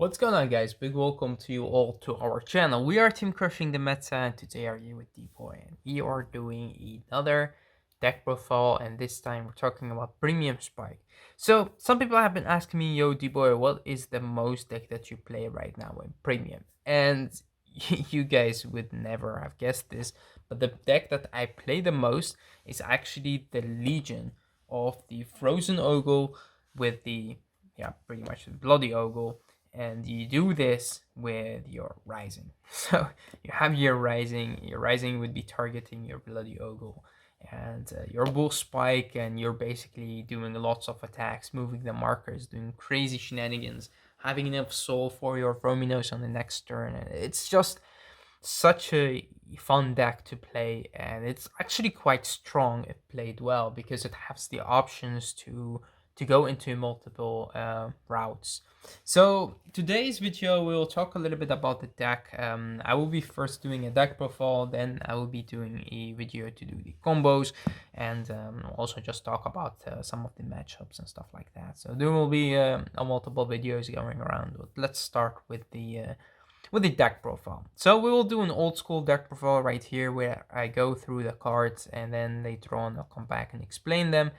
What's going on, guys? Big welcome to you all to our channel. We are Team Crushing the Meta, and today are you with D-Boy, and we are doing another deck profile, and this time we're talking about Premium Spike. So, some people have been asking me, yo, D-Boy, what is the most deck that you play right now in Premium? And you guys would never have guessed this, but the deck that I play the most is actually the Legion of the Frozen Ogle with the, pretty much the Bloody Ogle, and you do this with your rising. So you have your rising would be targeting your bloody ogle and your bull spike, and you're basically doing lots of attacks, moving the markers, doing crazy shenanigans, having enough soul for your Rominos on the next turn. And it's just such a fun deck to play, and it's actually quite strong if played well because it has the options to go into multiple routes. So today's video we'll talk a little bit about the deck. I will be first doing a deck profile, then I will be doing a video to do the combos, and also just talk about some of the matchups and stuff like that. So there will be multiple videos going around, but let's start with the deck profile. So we will do an old school deck profile right here where I go through the cards and then later on I'll come back and explain them.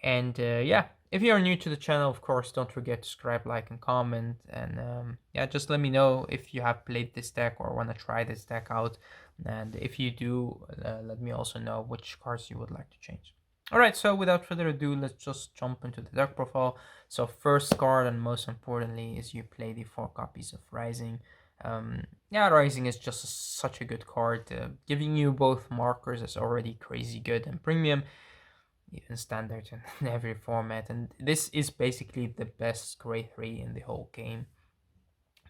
And yeah, if you are new to the channel, of course, don't forget to subscribe, like, and comment. And yeah, just let me know if you have played this deck or want to try this deck out. And if you do, let me also know which cards you would like to change. Alright, so without further ado, let's just jump into the deck profile. So first card, and most importantly, is you play the 4 copies of Rising. Yeah, Rising is just such a good card. Giving you both markers is already crazy good and premium, even standard in every format. And this is basically the best grade 3 in the whole game.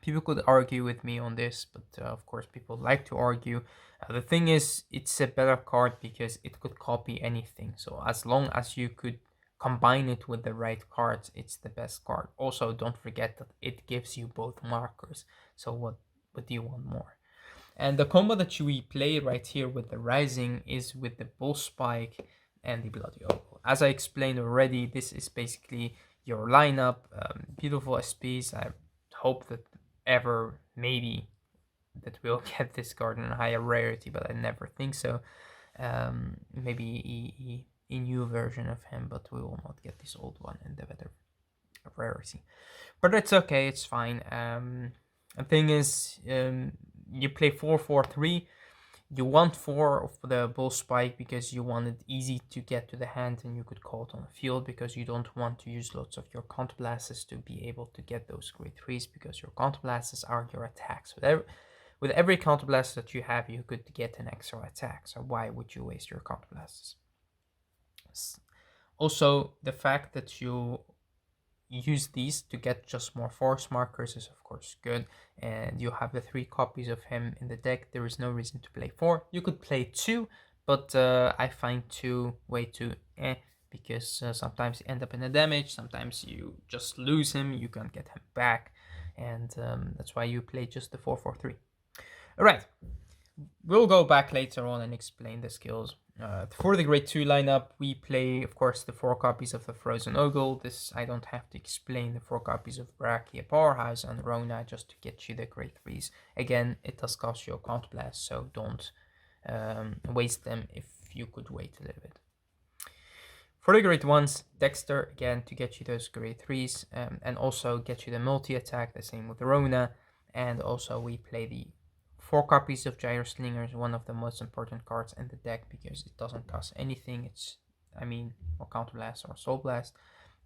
People could argue with me on this, but of course people like to argue. The thing is, it's a better card because it could copy anything. So as long as you could combine it with the right cards, it's the best card. Also, don't forget that it gives you both markers. So what do you want more? And the combo that we play right here with the Rising is with the Bull Spike and the Bloody Ogle. As I explained already, this is basically your lineup. Beautiful SPs. I hope that ever, maybe, that we'll get this card in a higher rarity, but I never think so. Maybe a new version of him, but we will not get this old one in the better rarity. But it's okay, it's fine. The thing is, you play 4-4-3. You want 4 of the Bull Spike because you want it easy to get to the hand and you could call it on the field, because you don't want to use lots of your counterblasts to be able to get those grade 3s, because your counterblasts are your attacks. With every counterblast that you have, you could get an extra attack, so why would you waste your counterblasts? Also, the fact that you use these to get just more force markers is of course good, and you have the 3 copies of him in the deck. There is no reason to play 4. You could play 2, but I find 2 way too because sometimes you end up in a damage, sometimes you just lose him, you can't get him back, and that's why you play just the 4-4-3. Alright, we'll go back later on and explain the skills. For the grade 2 lineup, we play, of course, the 4 copies of the Frozen Ogle. This, I don't have to explain. The 4 copies of Brachia Powerhouse and Rona, just to get you the grade 3s. Again, it does cost you a counterblast, so don't waste them if you could wait a little bit. For the grade 1s, Dexter, again, to get you those grade 3s, and also get you the multi-attack, the same with Rona. And also we play the 4 copies of Gyro Slingers, one of the most important cards in the deck because it doesn't cost anything. It's, or Counterblast or Soul Blast.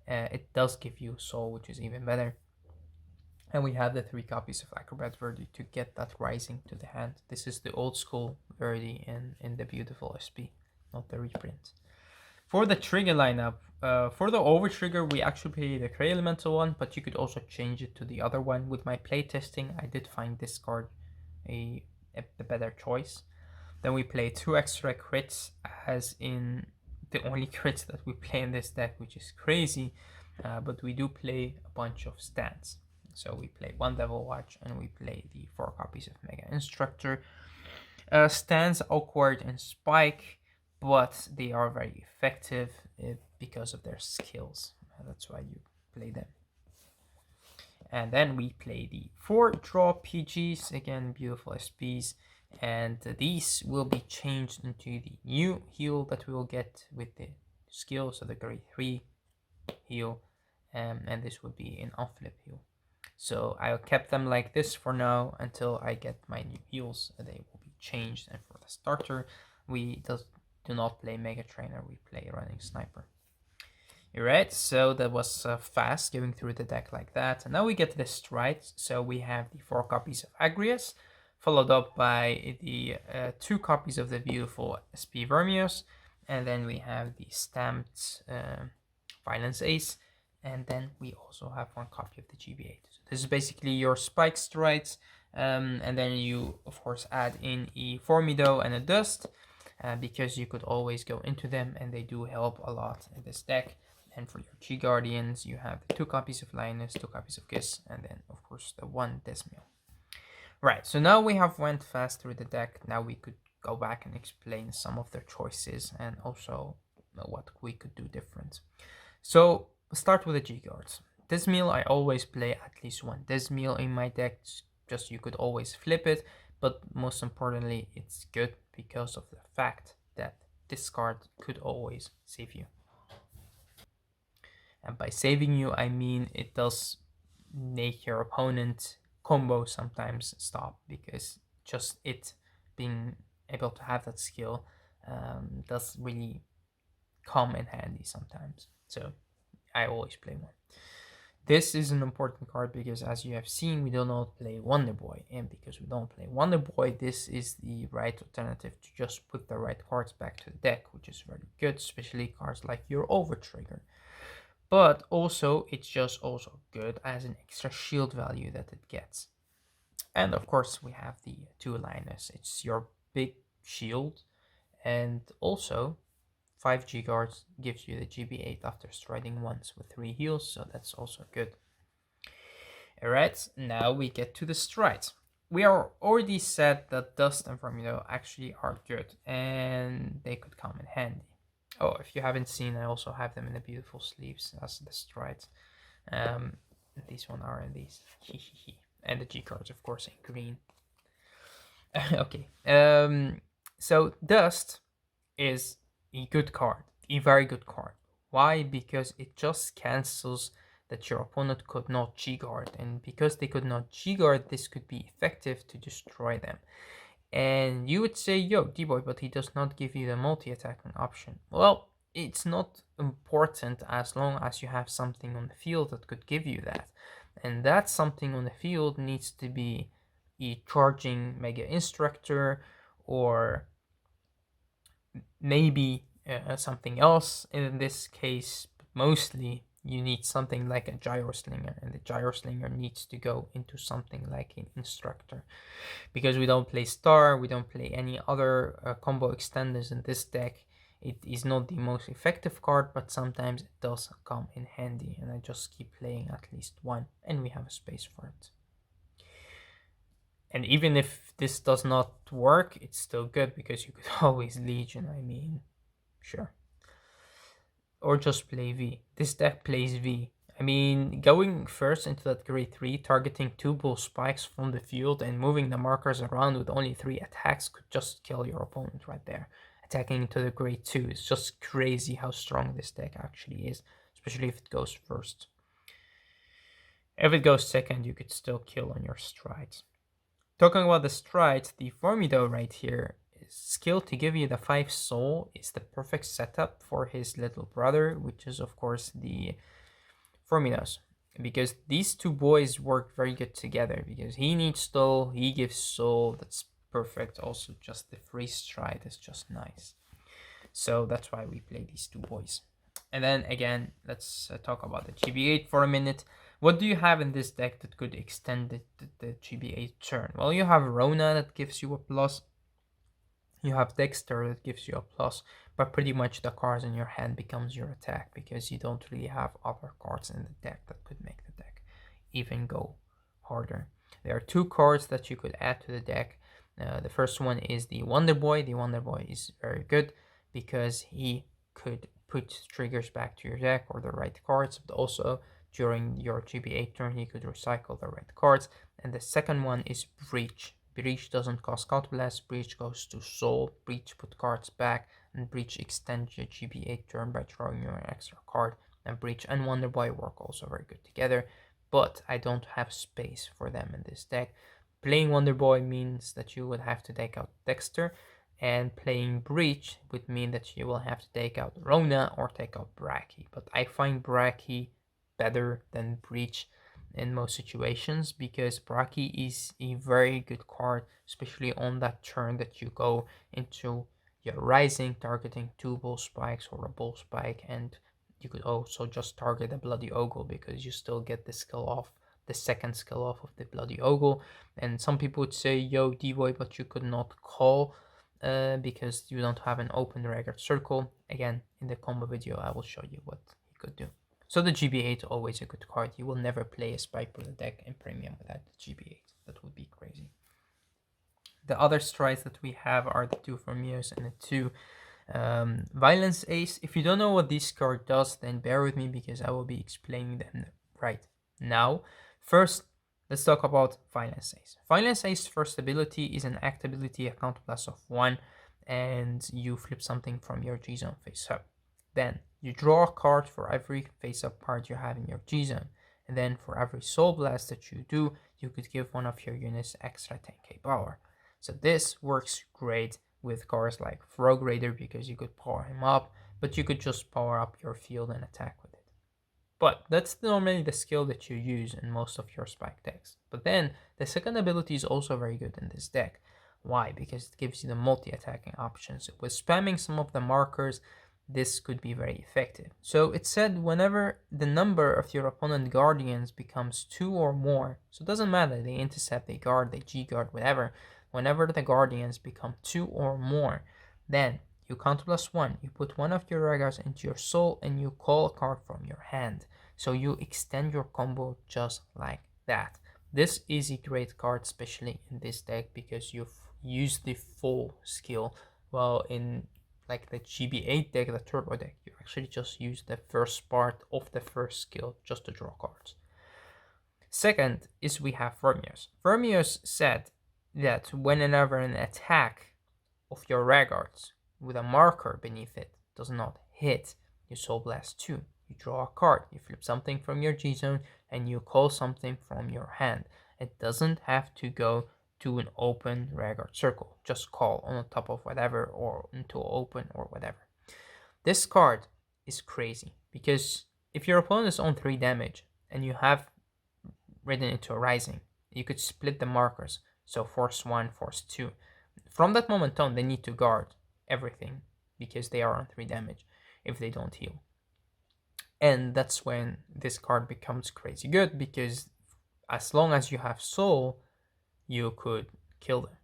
It does give you Soul, which is even better. And we have the 3 copies of Acrobat Verdi to get that Rising to the hand. This is the old school Verdi in the beautiful SP, not the reprint. For the trigger lineup, for the over trigger, we actually play the Cray Elemental one, but you could also change it to the other one. With my playtesting, I did find this card a better choice. Then we play 2 extra crits, as in the only crits that we play in this deck, which is crazy, but we do play a bunch of stands. So we play 1 Devil Watch and we play the 4 copies of Mega Instructor. Stands awkward and Spike, but they are very effective because of their skills. That's why you play them. And then we play the 4 draw PGs, again, beautiful SPs. And these will be changed into the new heal that we will get with the skill, so the grade 3 heal. And this would be an on-flip heal. So I kept them like this for now until I get my new heals. They will be changed. And for the starter, we do not play Mega Trainer, we play Running Sniper. Alright, so that was fast going through the deck like that. And now we get to the strides. So we have the 4 copies of Agrius, followed up by the 2 copies of the beautiful SP Vermios. And then we have the stamped Violence Ace. And then we also have 1 copy of the GB8. So this is basically your spike strides. And then you, of course, add in a Formido and a Dust. Because you could always go into them and they do help a lot in this deck. And for your G Guardians, you have the 2 copies of Linus, 2 copies of Kiss, and then, of course, the 1 Desmil. Right, so now we have went fast through the deck. Now we could go back and explain some of their choices and also what we could do different. So, start with the G Guards. Desmil, I always play at least 1 Desmil in my deck, just you could always flip it. But most importantly, it's good because of the fact that this card could always save you. And by saving you, I mean it does make your opponent combo sometimes stop, because just it being able to have that skill does really come in handy sometimes. So I always play 1. This is an important card because, as you have seen, we do not play Wonder Boy. And because we don't play Wonder Boy, this is the right alternative to just put the right cards back to the deck, which is very good, especially cards like your Overtrigger. But also, it's just also good as an extra shield value that it gets. And of course, we have the 2 Linus. It's your big shield. And also, 5 G guards gives you the GB8 after striding once with 3 heals, so that's also good. Alright, now we get to the strides. We are already said that Dust and Vermido actually are good, and they could come in handy. Oh, if you haven't seen, I also have them in the beautiful sleeves as the strides. These one are in these. And the G cards, of course, in green. Okay. So Dust is a good card, a very good card. Why? Because it just cancels that your opponent could not G-guard, and because they could not G-guard, this could be effective to destroy them. And you would say, yo, D-Boy, but he does not give you the multi-attacking option. Well, it's not important as long as you have something on the field that could give you that. And that something on the field needs to be a charging Mega Instructor, or maybe something else in this case. But mostly you need something like a Gyro Slinger, and the Gyro Slinger needs to go into something like an Instructor, because we don't play Star, we don't play any other combo extenders in this deck. It is not the most effective card, but sometimes it does come in handy, and I just keep playing at least 1, and we have a space for it. And even if this does not work, it's still good, because you could always Legion, I mean, sure. Or just play V. This deck plays V. I mean, going first into that grade 3, targeting 2 bull spikes from the field and moving the markers around with only 3 attacks could just kill your opponent right there. Attacking into the grade 2 is just crazy how strong this deck actually is, especially if it goes first. If it goes second, you could still kill on your strides. Talking about the strides, the Formido right here is skill to give you the 5 soul is the perfect setup for his little brother, which is of course the Formidos. Because these 2 boys work very good together, because he needs soul, he gives soul, that's perfect. Also, just the free stride is just nice. So that's why we play these 2 boys. And then again, let's talk about the GB8 for a minute. What do you have in this deck that could extend the GB8 turn? Well, you have Rona that gives you a plus. You have Dexter that gives you a plus. But pretty much the cards in your hand becomes your attack, because you don't really have other cards in the deck that could make the deck even go harder. There are 2 cards that you could add to the deck. The first one is the Wonder Boy. The Wonder Boy is very good because he could put triggers back to your deck, or the right cards, but also during your GB8 turn, you could recycle the red cards. And the second one is Breach. Breach doesn't cost Counterblast, Breach goes to Soul, Breach put cards back, and Breach extends your GB8 turn by drawing you an extra card. And Breach and Wonder Boy work also very good together, but I don't have space for them in this deck. Playing Wonder Boy means that you would have to take out Dexter, and playing Breach would mean that you will have to take out Rona or take out Bracky. But I find Bracky better than Breach in most situations because Bracky is a very good card, especially on that turn that you go into your Rising, targeting 2 Bull Spikes or a Bull Spike, and you could also just target a Bloody Ogle because you still get the skill off, the second skill off of the Bloody Ogle. And some people would say, yo, D-Boy, but you could not call because you don't have an open Ragged Circle. Again, in the combo video, I will show you what you could do. So the GB8 always a good card. You will never play a Spike Bullet deck in Premium without the GB8. That would be crazy. The other strides that we have are the 2 Formios and the 2 Violence Ace. If you don't know what this card does, then bear with me because I will be explaining them right now. First, let's talk about Violence Ace. Violence Ace's first ability is an act ability, a counterblast of 1, and you flip something from your G-Zone face up. Then you draw a card for every face-up card you have in your G-Zone. And then for every Soul Blast that you do, you could give one of your units extra 10k power. So this works great with cards like Frog Raider because you could power him up, but you could just power up your field and attack with it. But that's normally the skill that you use in most of your Spike decks. But then the second ability is also very good in this deck. Why? Because it gives you the multi-attacking options. With spamming some of the markers, this could be very effective. So it said whenever the number of your opponent guardians becomes 2 or more, so it doesn't matter, they intercept, they guard, they G-guard, whatever, whenever the guardians become 2 or more, then you counterblast 1, you put one of your Ragas into your soul and you call a card from your hand. So you extend your combo just like that. This is a great card, especially in this deck, because you've used the full skill, while in like the GB8 deck, the turbo deck, you actually just use the first part of the first skill just to draw cards. Second is we have Vermios. Vermios said that whenever an attack of your Raggards with a marker beneath it does not hit, you Soul Blast 2. You draw a card, you flip something from your G-Zone, and you call something from your hand. It doesn't have to go to an open Raggard circle. Just call on the top of whatever or into open or whatever. This card is crazy because if your opponent is on 3 damage and you have ridden into a Rising, you could split the markers. So force 1, force 2. From that moment on, they need to guard everything because they are on 3 damage if they don't heal. And that's when this card becomes crazy good because as long as you have soul, you could kill them.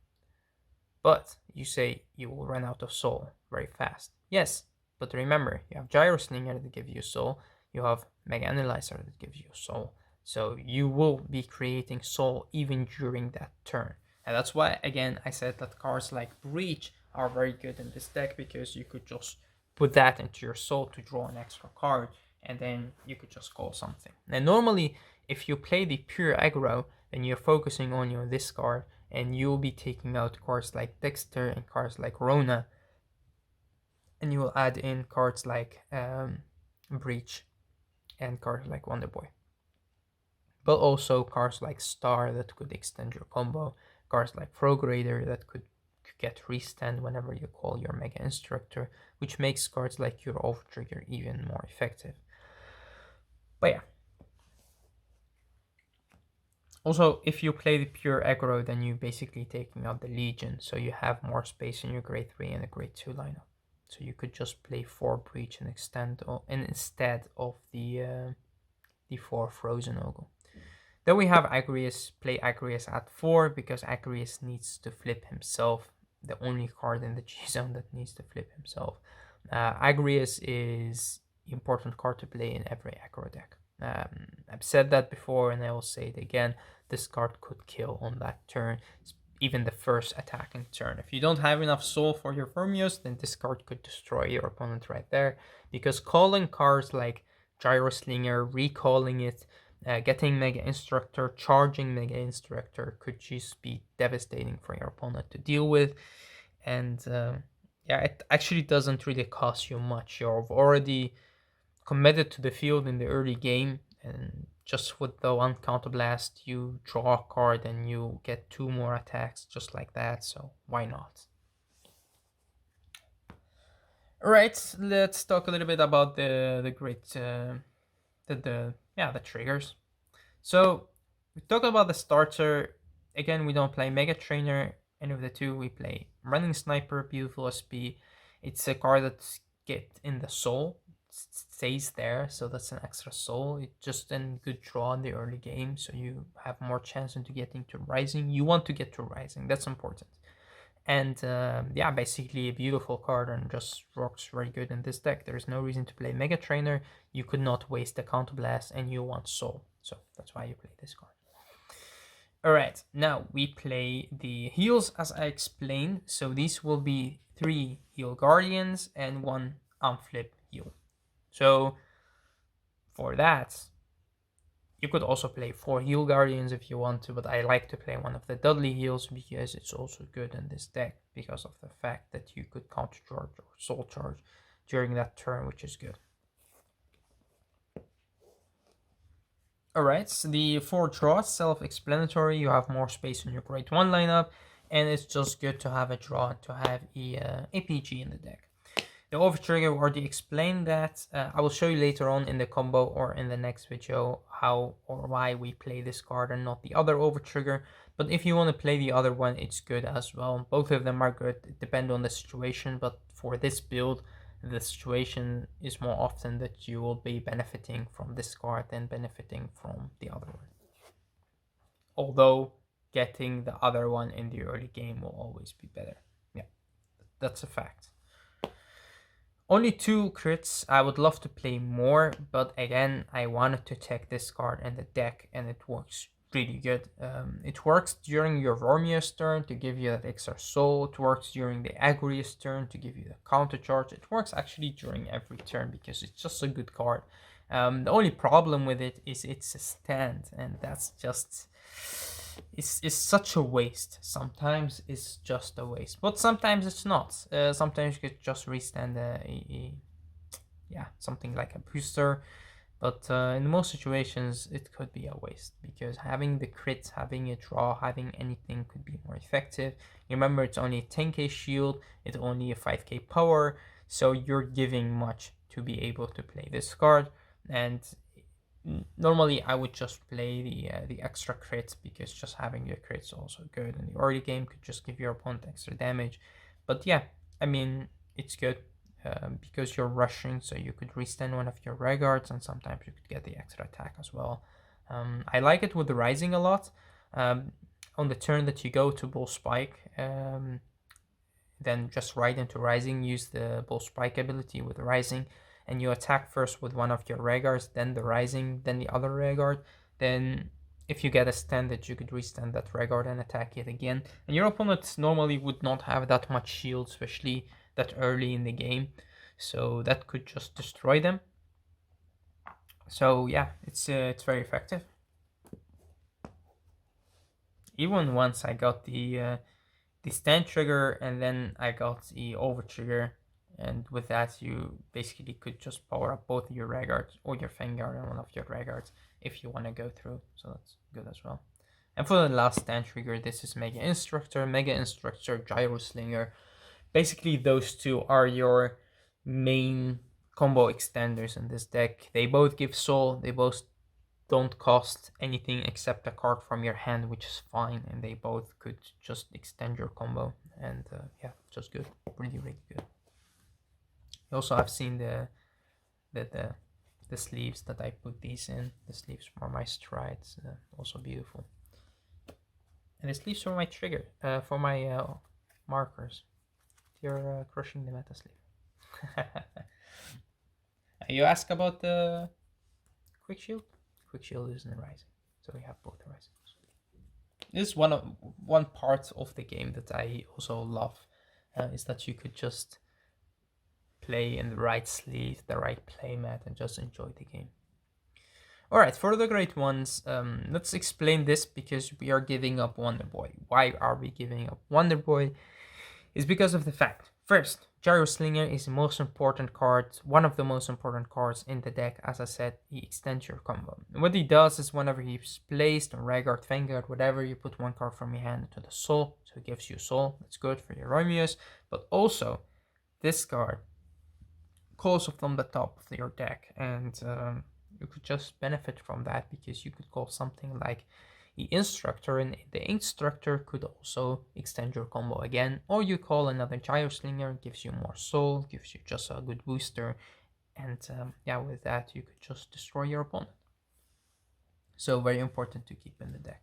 But you say you will run out of soul very fast. Yes, but remember, you have Gyro Slinger that gives you soul, you have Mega Analyzer that gives you soul. So you will be creating soul even during that turn. And that's why, again, I said that cards like Breach are very good in this deck because you could just put that into your soul to draw an extra card and then you could just call something. And normally, if you play the pure aggro, then you're focusing on your this card and you'll be taking out cards like Dexter and cards like Rona, and you will add in cards like Breach and cards like Wonder Boy. But also cards like Star that could extend your combo, cards like Frog Raider that could get restand whenever you call your Mega Instructor, which makes cards like your Over Trigger even more effective. But yeah. Also, if you play the pure aggro, then you're basically taking out the Legion, so you have more space in your grade 3 and a grade 2 lineup. So you could just play 4 Breach and extend instead of the 4 Frozen Ogle. Then we have Agrius. Play Agrius at 4 because Agrius needs to flip himself. The only card in the G-Zone that needs to flip himself. Agrius is an important card to play in every aggro deck. I've said that before and I will say it again. This card could kill on that turn, even the first attacking turn. If you don't have enough soul for your Vermios, then this card could destroy your opponent right there. Because calling cards like Gyro Slinger, recalling it, getting Mega Instructor, charging Mega Instructor could just be devastating for your opponent to deal with. And yeah, it actually doesn't really cost you much. You've already committed to the field in the early game, and just with the one counter blast, you draw a card and you get 2 more attacks just like that. So why not? All right, let's talk a little bit about the great the triggers. So we talk about the starter. Again, we don't play Mega Trainer, any of the two. We play Running Sniper, Beautiful SP. It's a card that get in the soul, stays there, so that's an extra soul. It's just a good draw in the early game, so you have more chance into getting to Rising. You want to get to Rising, that's important. And yeah, basically a beautiful card and just works very good in this deck. There's no reason to play Mega Trainer. You could not waste the Counter Blast, and you want Soul. So that's why you play this card. Alright, now we play the heals as I explained. So these will be 3 Heal Guardians and 1 Unflip heal. So for that, you could also play 4 Heal Guardians if you want to, but I like to play one of the Dudley heals because it's also good in this deck because of the fact that you could counter charge or soul charge during that turn, which is good. Alright, so the 4 draws, self-explanatory. You have more space in your Grade 1 lineup, and it's just good to have a draw to have a APG in the deck. The overtrigger, we already explained that. I will show you later on in the combo or in the next video how or why we play this card and not the other overtrigger. But if you want to play the other one, it's good as well. Both of them are good. It depends on the situation, but for this build, the situation is more often that you will be benefiting from this card than benefiting from the other one. Although getting the other one in the early game will always be better. Yeah, that's a fact. Only 2 crits. I would love to play more, but again, I wanted to check this card in the deck, and it works really good. It works during your Romeo's turn to give you that extra soul. It works during the Agrius turn to give you the counter charge. It works actually during every turn because it's just a good card. The only problem with it is it's a stand, and that's just... It's such a waste. Sometimes it's just a waste, but sometimes it's not. Sometimes you could just restand yeah, something like a booster, but in most situations it could be a waste because having the crit, having a draw, having anything could be more effective. Remember, it's only a 10k shield, it's only a 5k power, so you're giving much to be able to play this card. And normally I would just play the extra crit because just having the crit is also good, and the early game could just give your opponent extra damage. But yeah, I mean, it's good because you're rushing, so you could restand one of your Vanguards, and sometimes you could get the extra attack as well. I like it with the Rising a lot. On the turn that you go to Bull Spike, then just ride into Rising, use the Bull Spike ability with Rising, and you attack first with one of your Vanguards, then the Rising, then the other Vanguard. Then if you get a stand, that you could restand that Vanguard and attack it again. And your opponent normally would not have that much shield, especially that early in the game. So that could just destroy them. So yeah, it's very effective. Even once I got the stand trigger, and then I got the over trigger, and with that you basically could just power up both your Vanguards or your Vanguard and one of your Vanguards if you want to go through, so that's good as well. And for the last stand trigger, this is Mega Instructor, Gyro Slinger. Basically those 2 are your main combo extenders in this deck. They both give soul, they both don't cost anything except a card from your hand, which is fine, and they both could just extend your combo. And yeah, just good, really good. You also have seen the sleeves that I put these in. The sleeves for my strides, also beautiful. And the sleeves for my trigger, for my markers. You're crushing the meta sleeve. You ask about the quick shield. Quick shield is in the Rising, so we have both the Risings. This is one part of the game that I also love, is that you could just play in the right sleeve, the right playmat, and just enjoy the game. Alright, for the great ones, let's explain this because we are giving up Wonder Boy. Why are we giving up Wonder Boy? It's because of the fact. First, Gyro Slinger is the most important card, one of the most important cards in the deck. As I said, he extends your combo. And what he does is whenever he's placed on Vanguard, whatever, you put one card from your hand into the soul, so it gives you soul. That's good for your Romeos, but also this card calls from the top of your deck, and you could just benefit from that because you could call something like the instructor, and the instructor could also extend your combo again, or you call another Gyro Slinger, gives you more soul, gives you just a good booster, and yeah, with that you could just destroy your opponent. So very important to keep in the deck.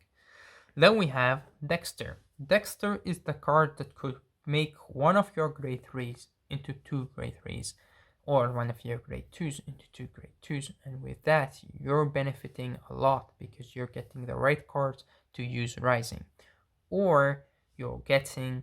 Then we have Dexter. Dexter is the card that could make one of your grade 3s into 2 grade 3s, or one of your grade 2s into 2 grade 2s, and with that you're benefiting a lot because you're getting the right cards to use Rising, or you're getting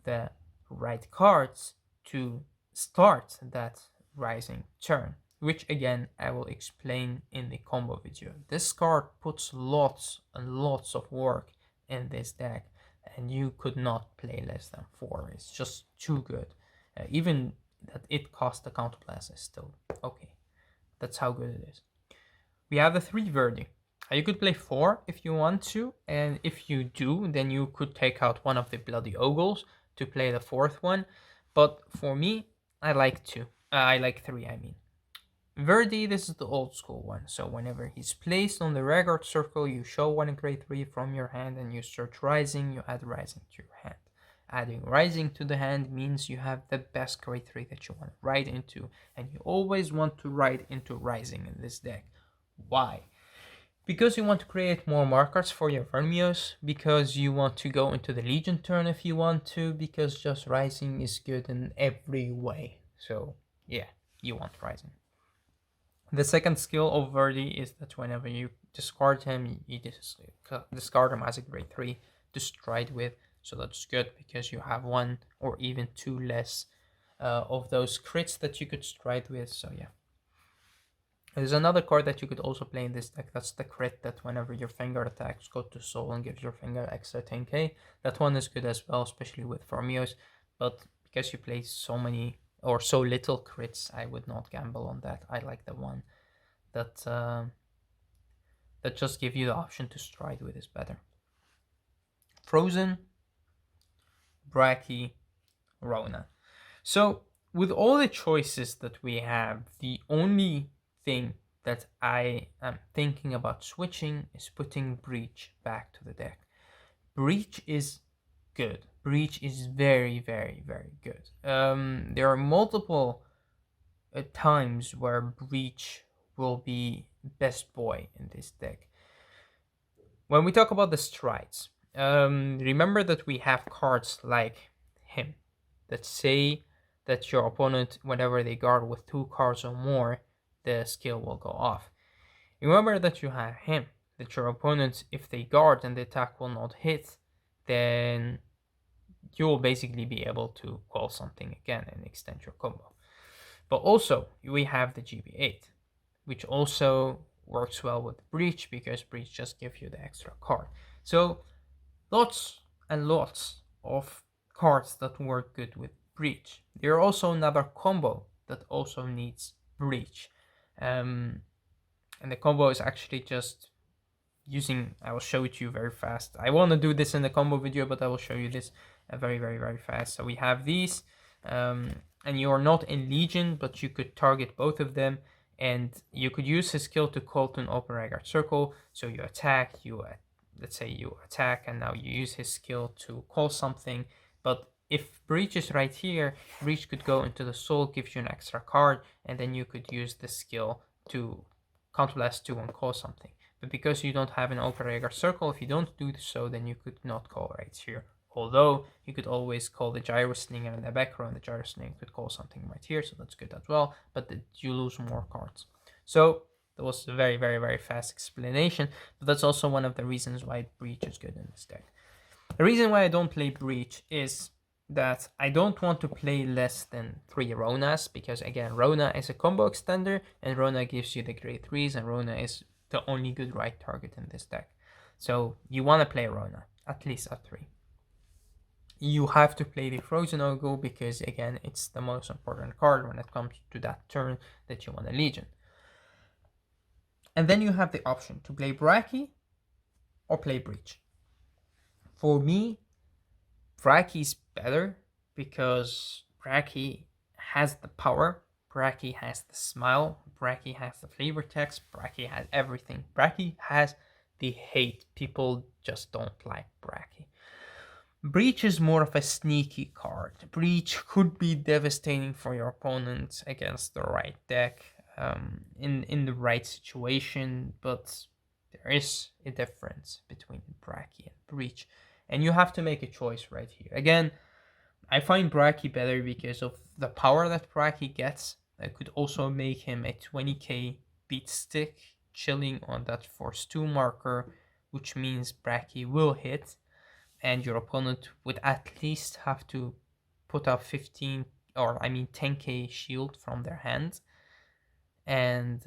the right cards to start that Rising turn, which again I will explain in the combo video. This card puts lots and lots of work in this deck, and you could not play less than 4. It's just too good. Even that it costs the counterblast is still okay. That's how good it is. We have the 3 Verdi. You could play 4 if you want to, and if you do, then you could take out one of the Bloody Ogles to play the 4th one. But for me, I like 2. I like 3, I mean. Verdi, this is the old school one, so whenever he's placed on the Vanguard circle, you show one grade 3 from your hand and you search Rising, you add Rising to your hand. Adding Rising to the hand means you have the best grade 3 that you want to ride into, and you always want to ride into Rising in this deck. Why? Because you want to create more markers for your Vermios, because you want to go into the Legion turn if you want to, because just Rising is good in every way. So yeah, you want Rising. The second skill of Verdi is that whenever you discard him, you discard him as a grade 3 to stride with. So that's good because you have 1 or even 2 less of those crits that you could stride with. So yeah. There's another card that you could also play in this deck. That's the crit that whenever your Vanguard attacks go to soul and gives your Vanguard extra 10k. That one is good as well, especially with Formios. But because you play so many or so little crits, I would not gamble on that. I like the one that just give you the option to stride with is better. Frozen, Bracky, Rona. So with all the choices that we have, the only thing that I am thinking about switching is putting Breach back to the deck. Breach is good. Breach is very, very, very good. There are multiple times where Breach will be best boy in this deck. When we talk about the strides, remember that we have cards like him that say that your opponent, whenever they guard with 2 cards or more, the skill will go off. Remember that you have him, that your opponent, if they guard and the attack will not hit, then you will basically be able to call something again and extend your combo. But also, we have the GB8, which also works well with Breach because Breach just gives you the extra card. So lots and lots of cards that work good with Breach. There are also another combo that also needs Breach. And the combo is actually just using, I will show it to you very fast. I want to do this in the combo video, but I will show you this very, very, very fast. So we have these, and you are not in Legion, but you could target both of them, and you could use his skill to call to an open Vanguard circle. So you attack, let's say you attack, and now you use his skill to call something. But if Breach is right here, Breach could go into the soul, gives you an extra card, and then you could use the skill to counterblast 2 and call something. But because you don't have an open Vanguard circle, if you don't do so, then you could not call right here. Although you could always call the Gyro Slinger in the back row, and the Gyro Slinger could call something right here, so that's good as well, but you lose more cards. So that was a very, very, very fast explanation, but that's also one of the reasons why Breach is good in this deck. The reason why I don't play Breach is that I don't want to play less than 3 Ronas, because again, Rona is a combo extender, and Rona gives you the grade 3s, and Rona is the only good right target in this deck. So you want to play Rona, at least at 3. You have to play the Frozen Ogle because, again, it's the most important card when it comes to that turn that you want a Legion. And then you have the option to play Braki or play Breach. For me, Braki is better because Braki has the power, Braki has the smile, Braki has the flavor text, Braki has everything. Braki has the hate. People just don't like Braki. Breach is more of a sneaky card. Breach could be devastating for your opponent against the right deck, in the right situation, but there is a difference between Braki and Breach, and you have to make a choice right here. Again, I find Braki better because of the power that Braki gets. That could also make him a 20k beat stick, chilling on that force 2 marker, which means Braki will hit, and your opponent would at least have to put up 10k shield from their hand. And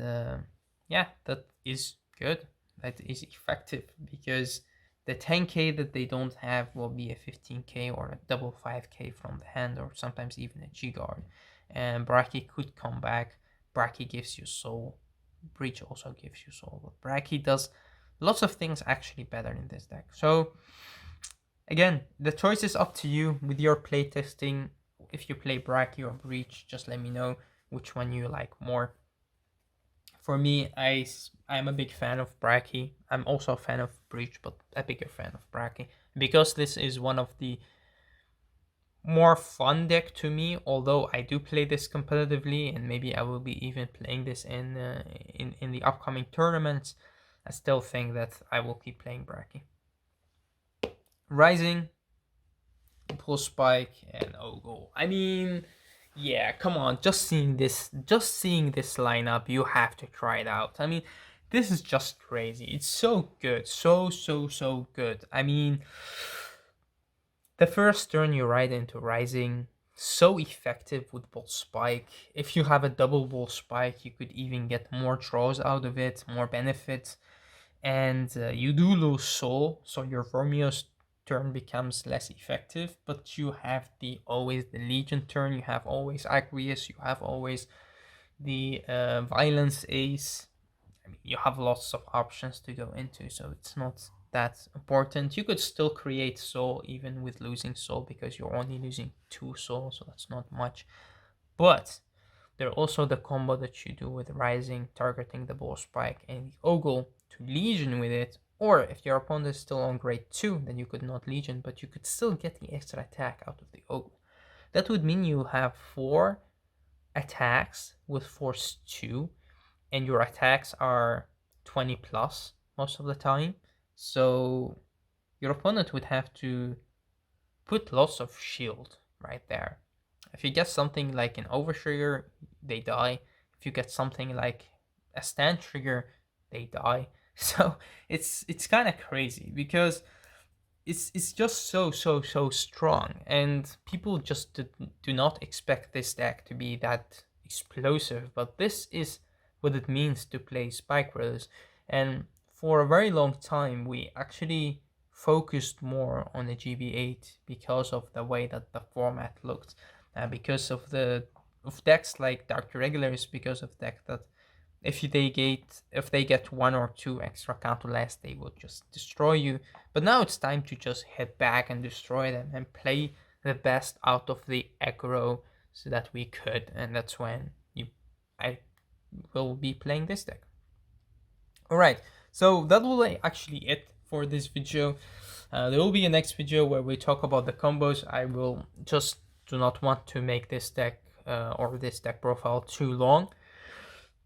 yeah, that is good. That is effective because the 10k that they don't have will be a 15k or a double 5k from the hand, or sometimes even a G-guard. And Braki could come back. Braki gives you soul. Breach also gives you soul. But Braki does lots of things actually better in this deck. So again, the choice is up to you with your playtesting. If you play Braki or Breach, just let me know which one you like more. For me, I'm a big fan of Braki. I'm also a fan of Breach, but a bigger fan of Braki because this is one of the more fun deck to me. Although I do play this competitively, and maybe I will be even playing this in the upcoming tournaments, I still think that I will keep playing Braki. Rising, Pulse Spike, and Ogle. I mean, yeah, come on, just seeing this lineup, you have to try it out. I mean, this is just crazy. It's so good, so good. I mean, the first turn you ride into Rising, so effective with Bolt Spike. If you have a double Bolt Spike, you could even get more draws out of it, more benefits. And you do lose Soul, so your Romeo's turn becomes less effective, but you have always the Legion turn, you have always Agrius, you have always the Violence Ace. I mean, you have lots of options to go into, so it's not that important. You could still create Soul even with losing Soul because you're only losing 2 Soul, so that's not much. But there's also the combo that you do with Rising, targeting the Ball Spike and the Ogle to Legion with it. Or if your opponent is still on grade 2, then you could not Legion, but you could still get the extra attack out of the Ogle. That would mean you have 4 attacks with force 2, and your attacks are 20 plus most of the time. So your opponent would have to put lots of shield right there. If you get something like an overtrigger, they die. If you get something like a stand trigger, they die. So it's kind of crazy because it's just so strong, and people just do not expect this deck to be that explosive. But this is what it means to play Spike Rose, and for a very long time we actually focused more on the GB8 because of the way that the format looked, because of decks like Dark Regulars, because of deck that if they get 1 or 2 extra counter less, they will just destroy you. But now it's time to just head back and destroy them and play the best out of the aggro so that we could, and that's when I will be playing this deck. Alright, so that will be actually it for this video. There will be a next video where we talk about the combos. I will just do not want to make this deck or this deck profile too long.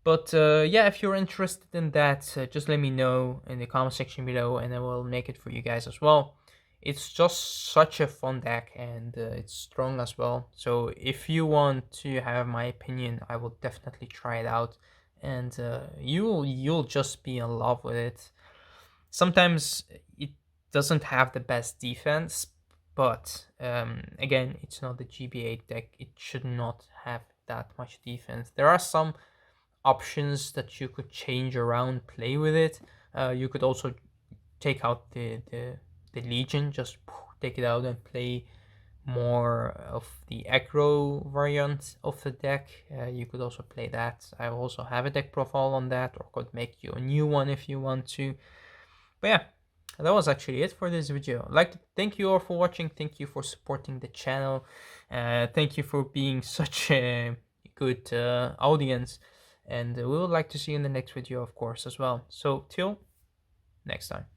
But yeah, if you're interested in that, just let me know in the comment section below, and I will make it for you guys as well. It's just such a fun deck, and it's strong as well. So if you want to have my opinion, I will definitely try it out, and you'll just be in love with it. Sometimes it doesn't have the best defense, But again, it's not the GB8 deck. It should not have that much defense. There are some options that you could change around, play with it. You could also take out the Legion, just take it out and play more of the aggro variant of the deck. You could also play that. I also have a deck profile on that, or could make you a new one if you want to. But yeah, that was actually it for this video. I'd like to thank you all for watching. Thank you for supporting the channel. Thank you for being such a good audience. And we would like to see you in the next video, of course, as well. So till next time.